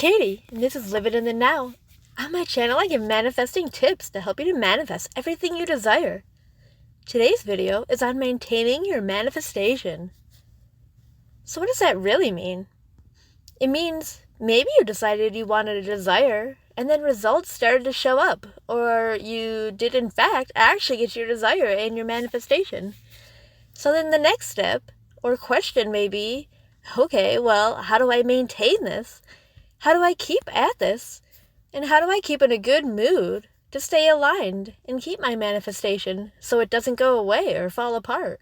Katie, and this is Living in the Now. On my channel, I give manifesting tips to help you to manifest everything you desire. Today's video is on maintaining your manifestation. So what does that really mean? It means maybe you decided you wanted a desire, and then results started to show up, or you did in fact actually get your desire and your manifestation. So then the next step, or question may be, okay, well, how do I maintain this? How do I keep at this? And how do I keep in a good mood to stay aligned and keep my manifestation so it doesn't go away or fall apart?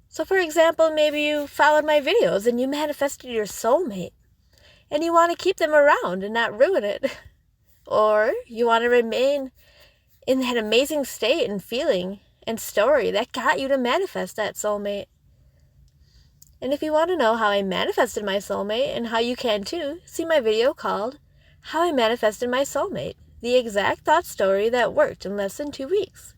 So for example, maybe you followed my videos and you manifested your soulmate and you want to keep them around and not ruin it. Or you want to remain in that amazing state and feeling and story that got you to manifest that soulmate. And if you want to know how I manifested my soulmate and how you can too, see my video called How I Manifested My Soulmate, the exact thought story that worked in less than 2 weeks.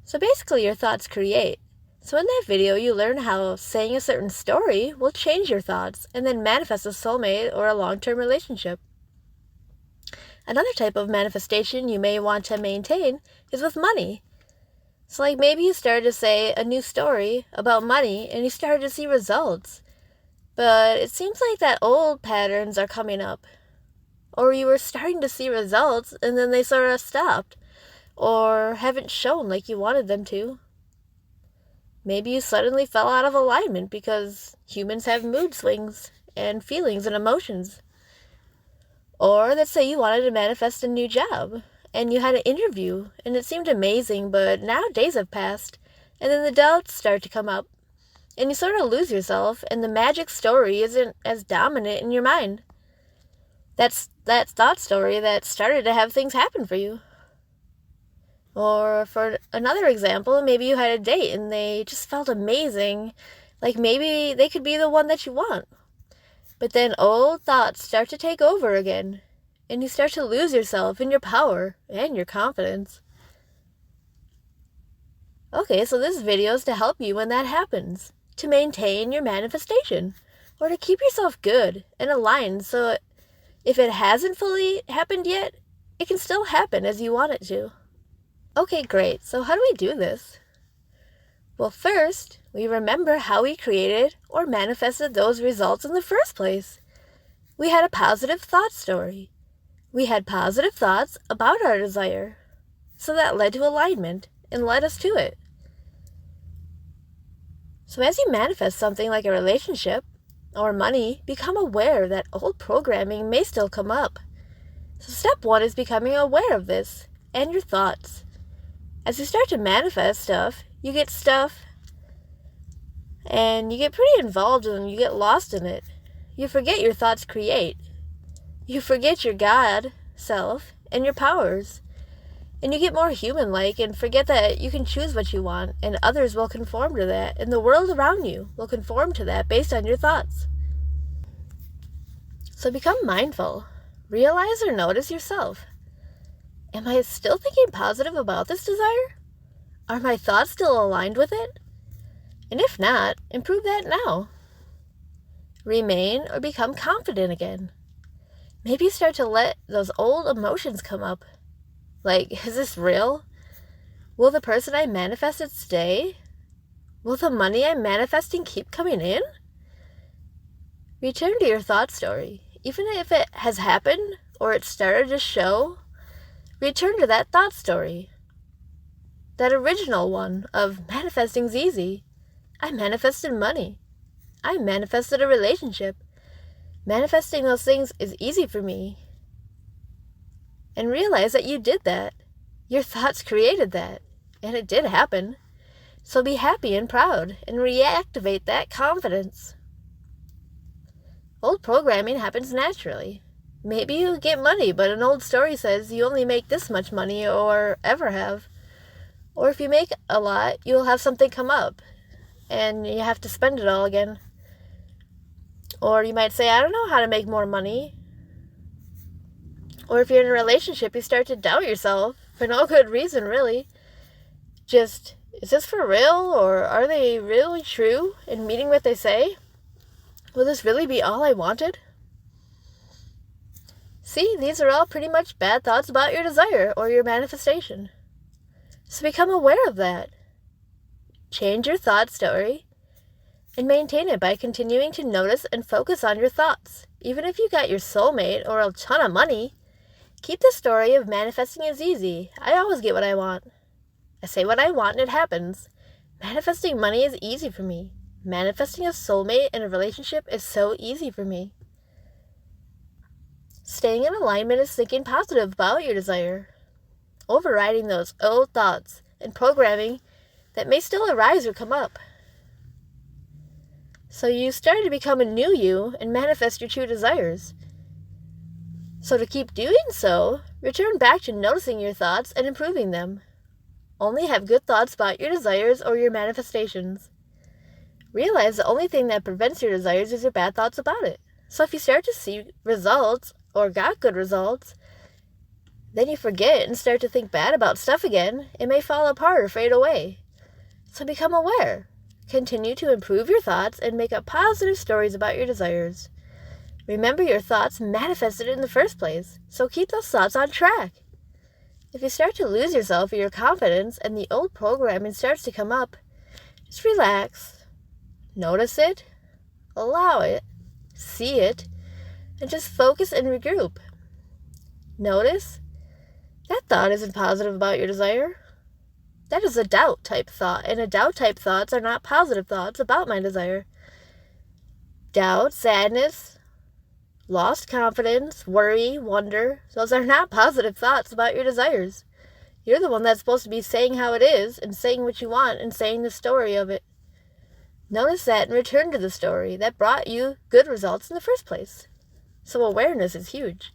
So basically your thoughts create. So in that video you learn how saying a certain story will change your thoughts and then manifest a soulmate or a long-term relationship. Another type of manifestation you may want to maintain is with money. So like maybe you started to say a new story about money and you started to see results. But it seems like that old patterns are coming up. Or you were starting to see results and then they sort of stopped. Or haven't shown like you wanted them to. Maybe you suddenly fell out of alignment because humans have mood swings and feelings and emotions. Or let's say you wanted to manifest a new job. And you had an interview, and it seemed amazing, but now days have passed, and then the doubts start to come up, and you sort of lose yourself, and the magic story isn't as dominant in your mind. That's that thought story that started to have things happen for you. Or for another example, maybe you had a date, and they just felt amazing, like maybe they could be the one that you want. But then old thoughts start to take over again. And you start to lose yourself in your power and your confidence. Okay, so this video is to help you when that happens. To maintain your manifestation. Or to keep yourself good and aligned so if it hasn't fully happened yet, it can still happen as you want it to. Okay, great. So how do we do this? Well, first, we remember how we created or manifested those results in the first place. We had a positive thought story. We had positive thoughts about our desire, so that led to alignment and led us to it. So as you manifest something like a relationship or money, become aware that old programming may still come up. So step 1 is becoming aware of this and your thoughts. As you start to manifest stuff, you get stuff and you get pretty involved and you get lost in it. You forget your thoughts create. You forget your God self and your powers. And you get more human-like and forget that you can choose what you want and others will conform to that and the world around you will conform to that based on your thoughts. So become mindful. Realize or notice yourself. Am I still thinking positive about this desire? Are my thoughts still aligned with it? And if not, improve that now. Remain or become confident again. Maybe start to let those old emotions come up. Like, is this real? Will the person I manifested stay? Will the money I'm manifesting keep coming in? Return to your thought story. Even if it has happened or it started to show, return to that thought story. That original one of manifesting's easy. I manifested money. I manifested a relationship. Manifesting those things is easy for me. And realize that you did that. Your thoughts created that. And it did happen. So be happy and proud and reactivate that confidence. Old programming happens naturally. Maybe you get money, but an old story says you only make this much money or ever have. Or if you make a lot, you'll have something come up and you have to spend it all again. Or you might say, I don't know how to make more money. Or if you're in a relationship, you start to doubt yourself for no good reason, really. Just, is this for real? Or are they really true in meaning what they say? Will this really be all I wanted? See, these are all pretty much bad thoughts about your desire or your manifestation. So become aware of that. Change your thought story and maintain it by continuing to notice and focus on your thoughts. Even if you got your soulmate or a ton of money, keep the story of manifesting is easy. I always get what I want. I say what I want and it happens. Manifesting money is easy for me. Manifesting a soulmate in a relationship is so easy for me. Staying in alignment is thinking positive about your desire. Overriding those old thoughts and programming that may still arise or come up. So you start to become a new you and manifest your true desires. So to keep doing so, return back to noticing your thoughts and improving them. Only have good thoughts about your desires or your manifestations. Realize the only thing that prevents your desires is your bad thoughts about it. So if you start to see results or got good results, then you forget and start to think bad about stuff again, it may fall apart or fade away. So become aware. Continue to improve your thoughts and make up positive stories about your desires. Remember, your thoughts manifested in the first place, so keep those thoughts on track. If you start to lose yourself or your confidence and the old programming starts to come up, just relax, notice it, allow it, see it, and just focus and regroup. Notice, that thought isn't positive about your desire. That is a doubt-type thought, and a doubt-type thoughts are not positive thoughts about my desire. Doubt, sadness, lost confidence, worry, wonder, those are not positive thoughts about your desires. You're the one that's supposed to be saying how it is, and saying what you want, and saying the story of it. Notice that and return to the story that brought you good results in the first place. So awareness is huge.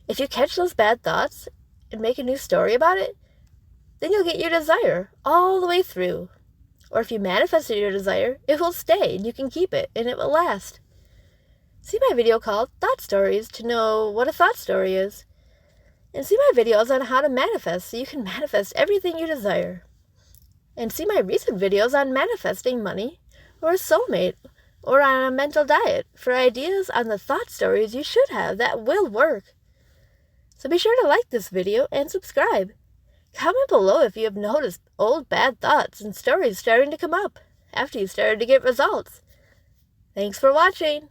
If you catch those bad thoughts and make a new story about it, then you'll get your desire all the way through. Or if you manifested your desire, it will stay and you can keep it and it will last. See my video called Thought Stories to know what a thought story is. And see my videos on how to manifest so you can manifest everything you desire. And see my recent videos on manifesting money or a soulmate or on a mental diet for ideas on the thought stories you should have that will work. So be sure to like this video and subscribe. Comment below if you have noticed old bad thoughts and stories starting to come up after you started to get results. Thanks for watching.